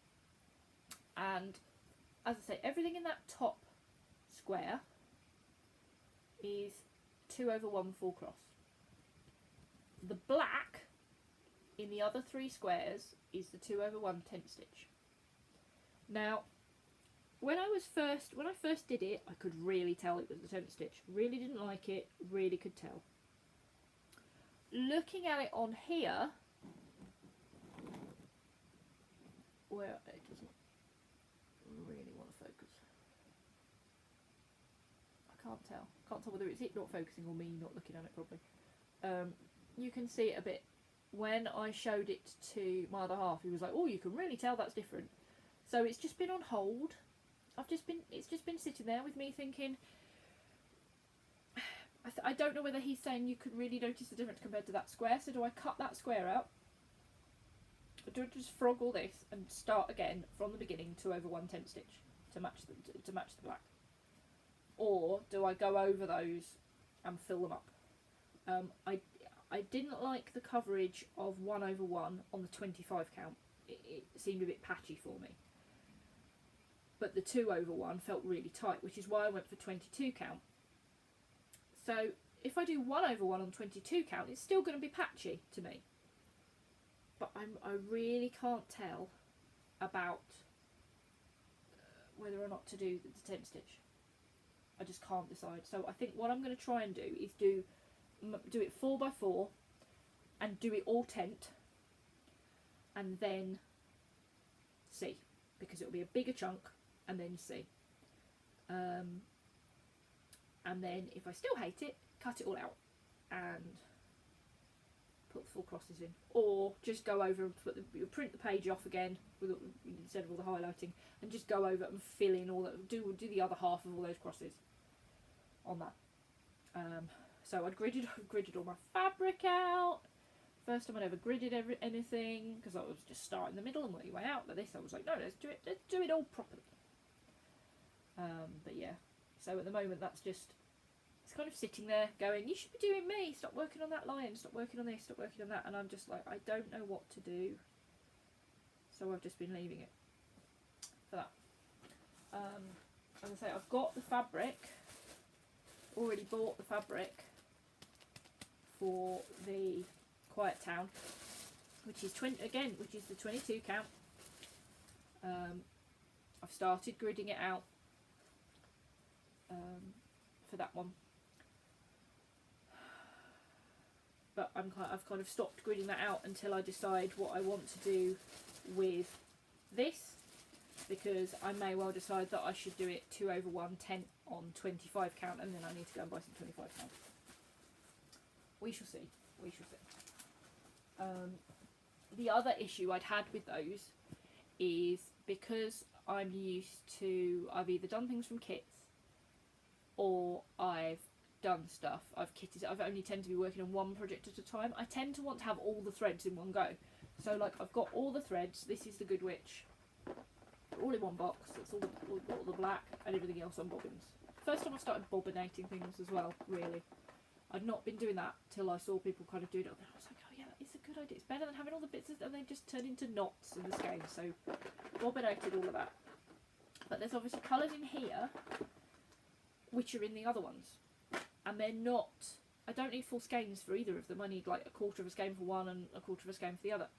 and as I say, everything in that top square is 2/1 full cross. The black in the other 3 squares is the 2/1 tent stitch. Now, when I first did it, I could really tell it was the tent stitch. Really didn't like it, really could tell. Looking at it on here, where it doesn't really want to focus. I can't tell whether it's it not focusing or me not looking at it properly. You can see it a bit. When I showed it to my other half, he was like, oh, you can really tell that's different. So it's just been on hold. It's just been sitting there with me thinking, I don't know whether he's saying you could really notice the difference compared to that square. So do I cut that square out? Or do I just frog all this and start again from the beginning 2/1 tent stitch to match the black? Or do I go over those and fill them up? I didn't like the coverage of 1/1 on the 25 count. It seemed a bit patchy for me. But the 2/1 felt really tight, which is why I went for 22 count. So if I do 1/1 on 22 count, it's still going to be patchy to me. But I really can't tell about whether or not to do the tent stitch. I just can't decide. So I think what I'm going to try and do is do it 4x4 and do it all tent, and then see. because it'll be a bigger chunk, and then see. And then if I still hate it, cut it all out and put the full crosses in, or just go over and print the page off again with, instead of all the highlighting, and just go over and fill in all that, do the other half of all those crosses on that. So I'd gridded all my fabric out. First time I'd ever gridded anything, because I was just start in the middle and work your way out. But this I was like, no, let's do it all properly. But yeah, so at the moment that's just, it's kind of sitting there going, you should be doing me, stop working on that line, stop working on this, stop working on that, and I'm just like, I don't know what to do, so I've just been leaving it for that. As I say, I've got the fabric, already bought the fabric for the Quiet Town, which is which is the 22 count. I've started gridding it out for that one, but I've kind of stopped gridding that out until I decide what I want to do with this, because I may well decide that I should do it 2/110 on 25 count, and then I need to go and buy some 25 count. We shall see. We shall see. The other issue I'd had with those is, because I'm used to, I've either done things from kits or I've done stuff, I've kitted it, I've only tend to be working on one project at a time. I tend to want to have all the threads in one go. So like, I've got all the threads, this is the Good Witch, all in one box, it's all the black and everything else on bobbins. First time I started bobbinating things as well, really. I'd not been doing that till I saw people kind of do it, and I was like, oh yeah, that is a good idea. It's better than having all the bits and they just turn into knots in the skein. So bobbinated all of that. But there's obviously colours in here which are in the other ones, and they're not, I don't need full skeins for either of them. I need like 1/4 of a skein for one and 1/4 of a skein for the other.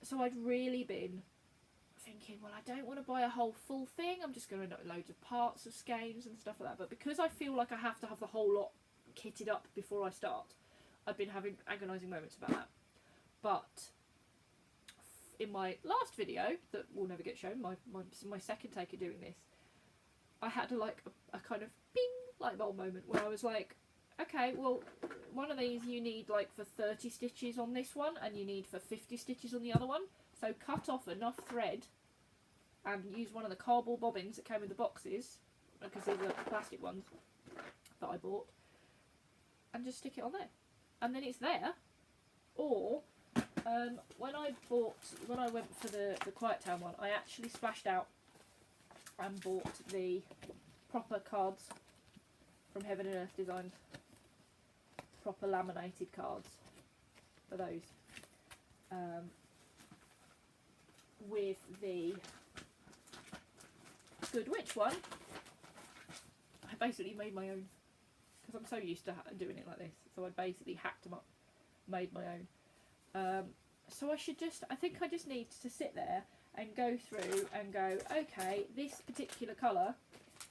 So I'd really been thinking, well, I don't want to buy a whole full thing, I'm just going to know loads of parts of skeins and stuff like that. But because I feel like I have to have the whole lot kitted up before I start, I've been having agonising moments about that. But in my last video that will never get shown, my second take of doing this, I had a kind of bing light bulb moment where I was like, okay, well, one of these you need like for 30 stitches on this one, and you need for 50 stitches on the other one. So cut off enough thread and use one of the cardboard bobbins that came with the boxes, because these are plastic ones that I bought, and just stick it on there, and then it's there. Or when I went for the Quiet Town one, I actually splashed out and bought the proper cards from Heaven and Earth Designs, proper laminated cards for those, with the Good Witch one. I basically made my own, because I'm so used to doing it like this, so I basically hacked them up, made my own. So I think I just need to sit there and go through and go, okay, this particular colour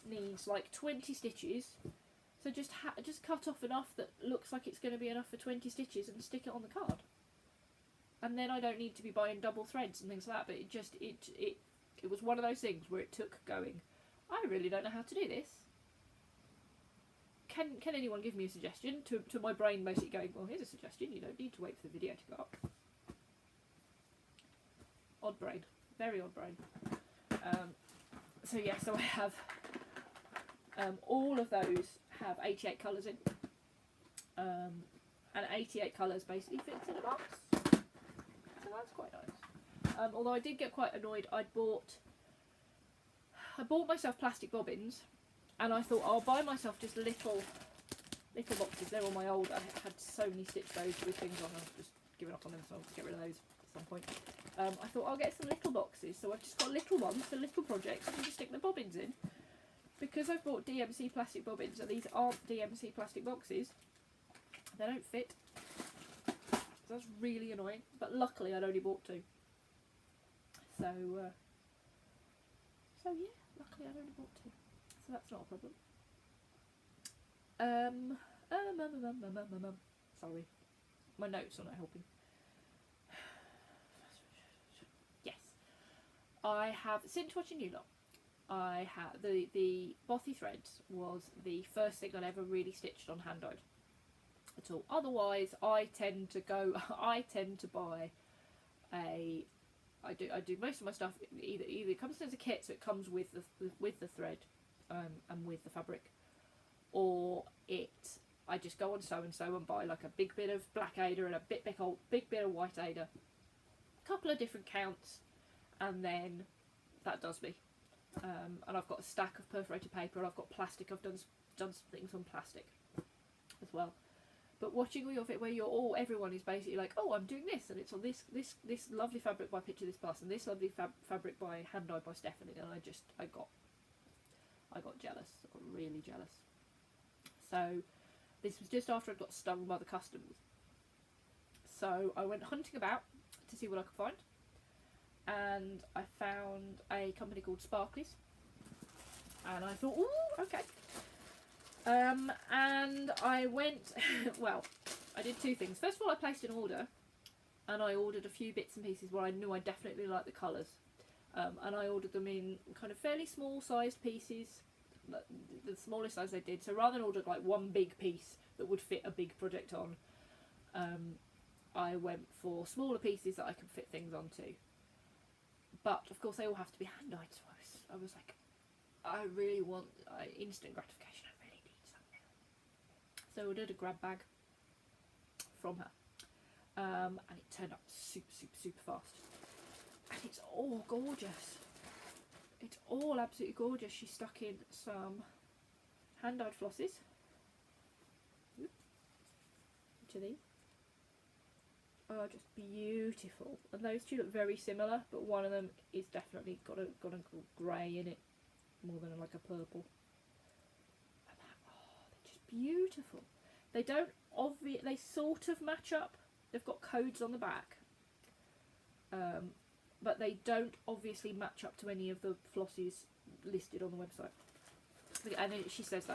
needs like 20 stitches, so just cut off enough that looks like it's going to be enough for 20 stitches and stick it on the card. And then I don't need to be buying double threads and things like that. But it was one of those things where it took going, I really don't know how to do this. Can anyone give me a suggestion? To my brain basically going, well, here's a suggestion, you don't need to wait for the video to go up. Odd brain. Very odd brain. So yeah, so I have all of those have 88 colours in. And 88 colours basically fits in a box. So that's quite nice. Although I did get quite annoyed, I bought myself plastic bobbins, and I thought I'll buy myself just little boxes. They're all my old, I had so many stitch bows with things on, I've just given up on them, so I'll get rid of those at some point. I thought I'll get some little boxes, so I've just got little ones for little projects and just stick the bobbins in. Because I've bought DMC plastic bobbins, and these aren't DMC plastic boxes, they don't fit. So that's really annoying, but luckily I'd only bought 2. So yeah, luckily I'd only bought 2. So that's not a problem. Sorry, my notes are not helping. Yes. I have, since watching you lot, I have the Bothy Threads was the first thing I'd ever really stitched on hand dyed at all. Otherwise, I tend to buy I do most of my stuff either it comes as a kit, so it comes with the thread and with the fabric, or I just go on So and So and buy like a big bit of black Aida and a big bit of white Aida, a couple of different counts, and then that does me. And I've got a stack of perforated paper, and I've got plastic. I've done some things on plastic as well. But watching all of it, where everyone is basically like, oh, I'm doing this, and it's on this lovely fabric by Picture This Plus, and this lovely fabric by Hand Dyed by Stephanie, and I got jealous. I got really jealous. So this was just after I got stung by the customs. So I went hunting about to see what I could find, and I found a company called Sparklies, and I thought, ooh, okay. And I went, well, I did two things. First of all, I placed an order, and I ordered a few bits and pieces where I knew I definitely liked the colours. And I ordered them in kind of fairly small sized pieces, the smallest size they did. So rather than order like one big piece that would fit a big project on, I went for smaller pieces that I could fit things onto. But of course they all have to be hand dyed, so I was like, I really want instant gratification. I really need something. So I ordered a grab bag from her, and it turned up super fast, and it's all gorgeous. It's all absolutely gorgeous. She stuck in some hand dyed flosses. Each of these are just beautiful, and those two look very similar, but one of them is definitely got a grey in it more than like a purple. And they're just beautiful. They don't they sort of match up. They've got codes on the back, but they don't obviously match up to any of the flosses listed on the website. And she says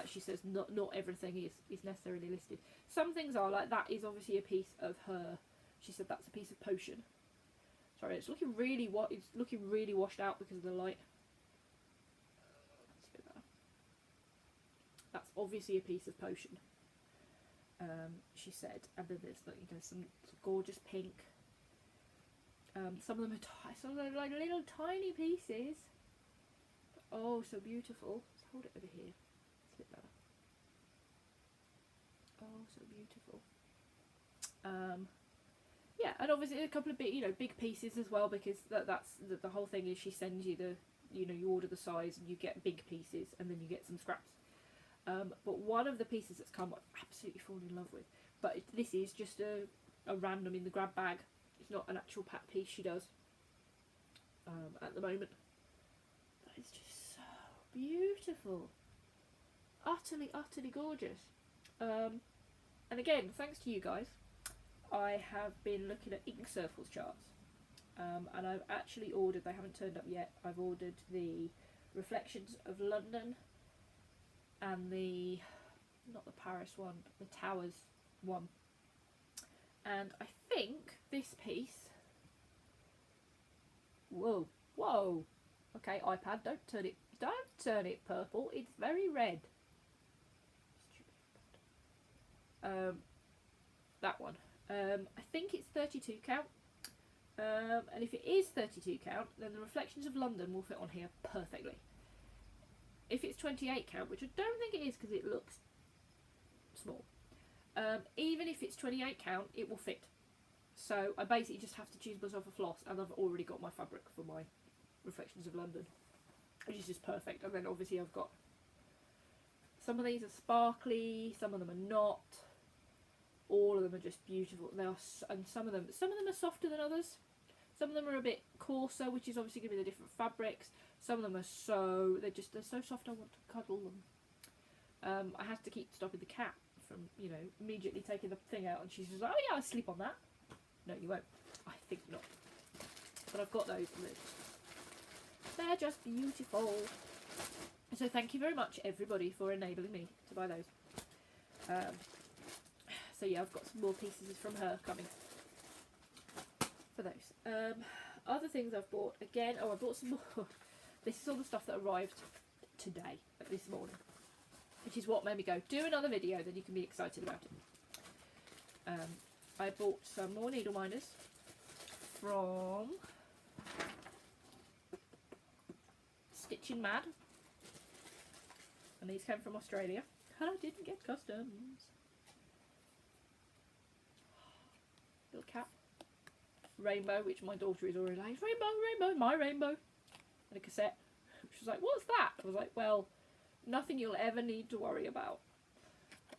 not everything is necessarily listed. Some things are, like that is obviously a piece of her. She said that's a piece of potion. Sorry, it's looking really washed out because of the light. That's a bit better. That's obviously a piece of potion. She said, and then there's some gorgeous pink. Some of them are like little tiny pieces. Oh, so beautiful. Let's hold it over here. It's a bit better. Oh, so beautiful. Yeah, and obviously a couple of big pieces as well, because that's the whole thing is she sends you you order the size and you get big pieces and then you get some scraps. But one of the pieces that's come, I've absolutely fallen in love with. But this is just a random in the grab bag. It's not an actual pack piece she does at the moment. But it's just so beautiful. Utterly gorgeous. And again, thanks to you guys, I have been looking at ink circles charts. And I've actually ordered, they haven't turned up yet, I've ordered the Reflections of London and not the Paris one, the Towers one. And I think this piece, whoa, okay, iPad, don't turn it purple, it's very red. That one, I think it's 32 count, and if it is 32 count, then the Reflections of London will fit on here perfectly. If it's 28 count, which I don't think it is because it looks small, even if it's 28 count, it will fit. So I basically just have to choose myself a floss, and I've already got my fabric for my Reflections of London, which is just perfect. And then obviously I've got, some of these are sparkly, some of them are not. All of them are just beautiful. They are, and some of them are softer than others. Some of them are a bit coarser, which is obviously going to be the different fabrics. Some of them are they're so soft I want to cuddle them. I had to keep stopping the cat from, immediately taking the thing out, and she's just like, oh yeah, I'll sleep on that. No, you won't. I think not. But I've got those, and they're just beautiful. So thank you very much, everybody, for enabling me to buy those. So yeah, I've got some more pieces from her coming for those. Other things I've bought, again, I bought some more. This is all the stuff that arrived today, this morning, which is what made me go, do another video, then you can be excited about it. I bought some more needle minders from Stitching Mad, and these came from Australia, and I didn't get customs. Little cat. Rainbow, which my daughter is already like, rainbow, rainbow, my rainbow. And a cassette. She was like, what's that? I was like, well, nothing you'll ever need to worry about.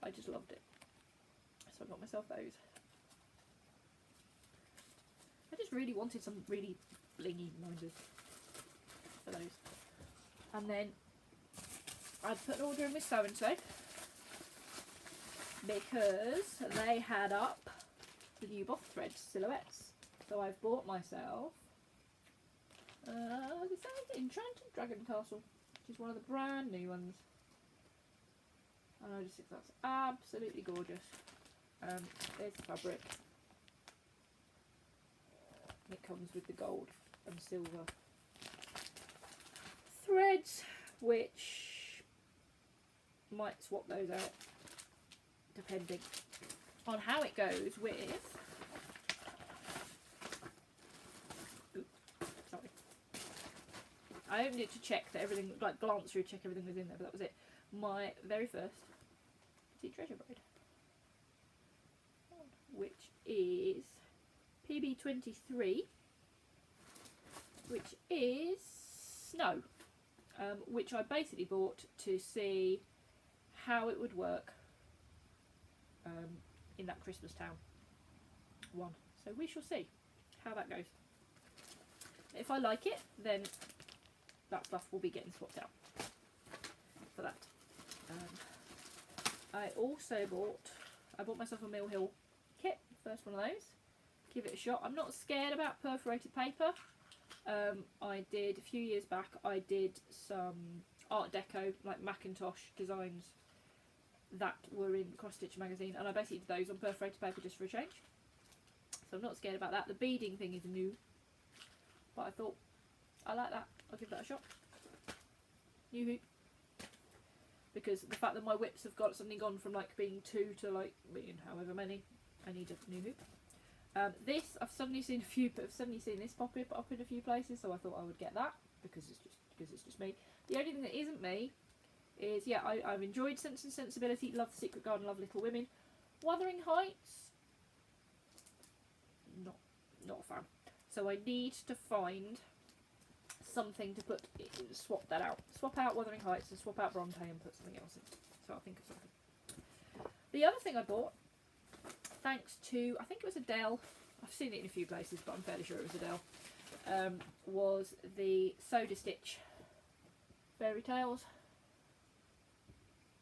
I just loved it. So I got myself those. I just really wanted some really blingy minders for those. And then I'd put an order in with so-and-so because they had up the new Both Thread silhouettes. So I've bought myself Enchanted Dragon Castle, which is one of the brand new ones. And I just think that's absolutely gorgeous. There's the fabric. It comes with the gold and silver threads, which might swap those out depending on how it goes with. Sorry. I opened it to check that everything, like glance through, check everything was in there, but that was it. My very first Petite Treasure Braid, which is PB23, which is Snow, which I basically bought to see how it would work in that Christmas Town one. So we shall see how that goes. If I like it, then that stuff will be getting swapped out for that. I also bought myself a Mill Hill kit, first one of those. Give it a shot. I'm not scared about perforated paper. I did a few years back, I did some Art Deco, like Macintosh designs that were in Cross Stitch magazine, and I basically did those on perforated paper just for a change. So I'm not scared about that. The beading thing is new, but I thought I like that. I'll give that a shot. New hoop, because the fact that my whips have got suddenly gone from like being 2 to like however many, I need a new hoop. This I've suddenly seen this pop up in a few places, so I thought I would get that because it's just me. The only thing that isn't me is, yeah, I've enjoyed Sense and Sensibility, love The Secret Garden, love Little Women. Wuthering Heights, not a fan. So I need to find something to put, swap that out. Swap out Wuthering Heights and swap out Bronte and put something else in. So I'll think of something. The other thing I bought, thanks to, I think it was Adele, I've seen it in a few places but I'm fairly sure it was Adele, was the Soda Stitch Fairy Tales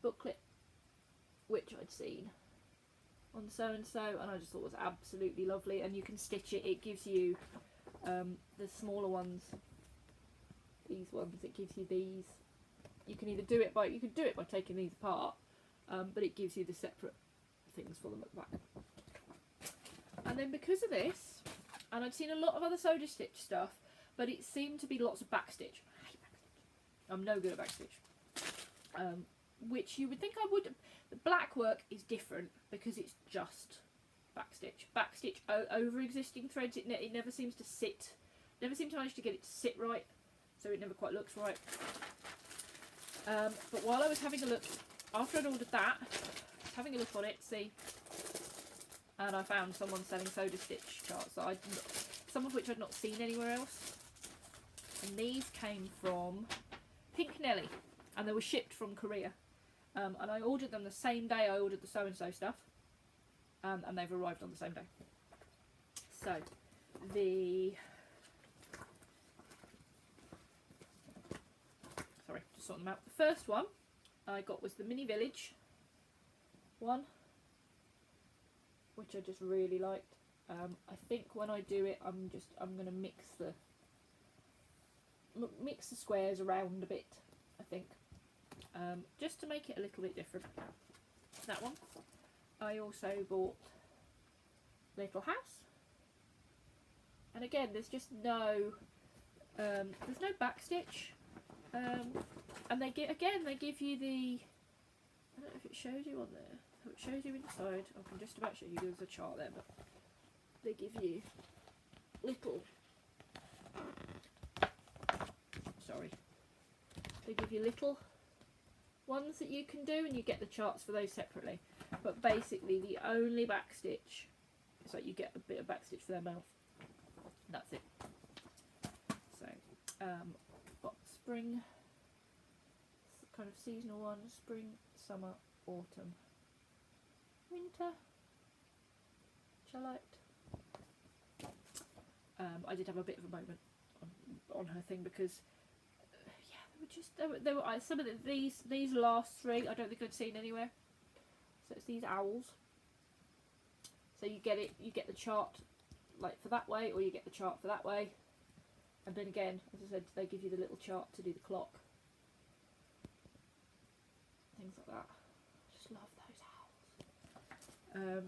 booklet, which I'd seen on so and I just thought was absolutely lovely. And you can stitch it, it gives you the smaller ones, these ones, it gives you these. You can either do it by, taking these apart, but it gives you the separate things for them at the back. And then because of this, and I'd seen a lot of other Soda Stitch stuff, but it seemed to be lots of backstitch. I hate backstitch. I'm no good at backstitch. Which you would think I would. The black work is different because it's just backstitch. Backstitch over existing threads, it never seems to sit, never seem to manage to get it to sit right, so it never quite looks right. But while I was having a look, after I'd ordered that, I was having a look on it, see, and I found someone selling Soda Stitch charts, that some of which I'd not seen anywhere else. And these came from Pink Nelly, and they were shipped from Korea. And I ordered them the same day I ordered the so-and-so stuff, and they've arrived on the same day. So, sorry, just sorting them out. The first one I got was the Mini Village one, which I just really liked. I think when I do it, I'm going to mix the squares around a bit, I think. Just to make it a little bit different. That one. I also bought Little House, And again, there's just no there's no backstitch, and they give you the, I don't know if it shows you on there. So it shows you inside. I can just about show you. There's a chart there, but they give you little. Sorry. They give you little ones that you can do, and you get the charts for those separately. But basically, the only backstitch is that you get a bit of backstitch for their mouth. That's it. So, got spring, kind of seasonal ones: spring, summer, autumn, winter, which I liked. I did have a bit of a moment on her thing because there were some of these last three I don't think I'd seen anywhere. So it's these owls. So you get the chart like for that way, or you get the chart for that way, and then again, as I said, they give you the little chart to do the clock, things like that. I just love those owls.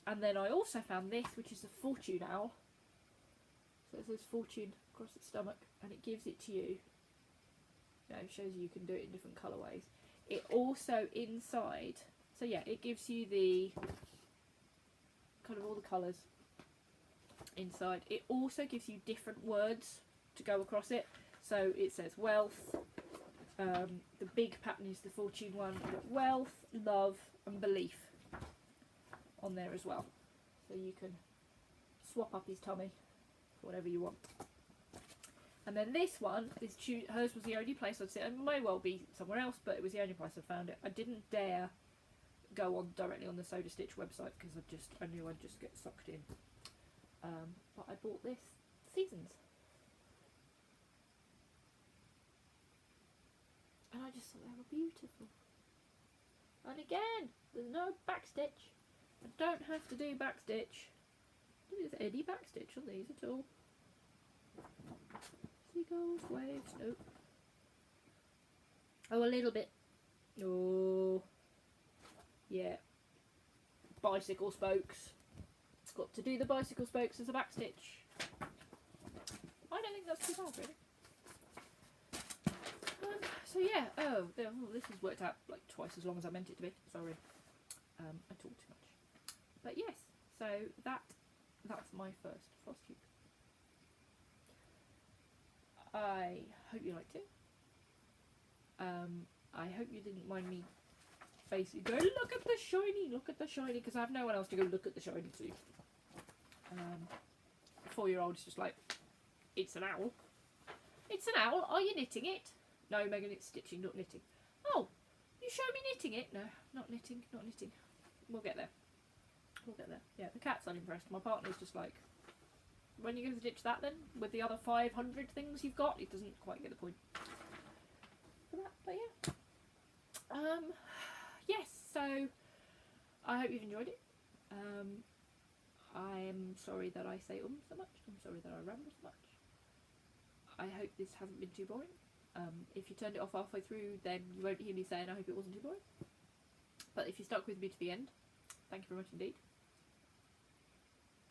And then I also found this, which is the fortune owl. So it says fortune across its stomach, and it gives it to you. You know, it shows you can do it in different colourways. It also inside, so yeah, it gives you the kind of all the colours inside. It also gives you different words to go across it. So it says wealth. The big pattern is the fortune one. But wealth, love, and belief on there as well. So you can swap up his tummy for whatever you want. And then this one is hers was the only place I'd see. It may well be somewhere else, but it was the only place I found it. I didn't dare go on directly on the Soda Stitch website because I knew I'd just get sucked in. But I bought this Seasons, and I just thought they were beautiful. And again, there's no backstitch. I don't have to do backstitch. I don't think there's any backstitch on these at all. Seagulls, waves, nope. Oh, a little bit. Oh, yeah. Bicycle spokes. Got to do the bicycle spokes as a backstitch. I don't think that's too bad, really. So yeah, this has worked out like twice as long as I meant it to be. Sorry, I talk too much. But yes, so that's my first Flosstube. I hope you liked it. I hope you didn't mind me basically going, look at the shiny, because I have no one else to go look at the shiny to. 4-year-old is just like, it's an owl. It's an owl. Are you knitting it? No, Megan, it's stitching, not knitting. Oh, you show me knitting it? No, not knitting. We'll get there. Yeah, the cat's unimpressed. My partner's just like, when are you going to stitch that then? With the other 500 things you've got? It doesn't quite get the point. For that, but yeah. Yes, so I hope you've enjoyed it. I'm sorry that I say so much. I'm sorry that I ramble so much. I hope this hasn't been too boring. If you turned it off halfway through, then you won't hear me saying I hope it wasn't too boring. But if you stuck with me to the end, thank you very much indeed.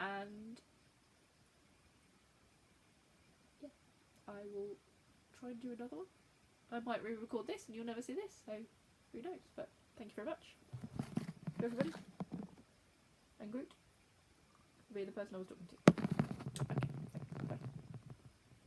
And yeah, I will try and do another one. I might re-record this and you'll never see this, so who knows. But thank you very much to everybody. And Groot, be the person I was talking to.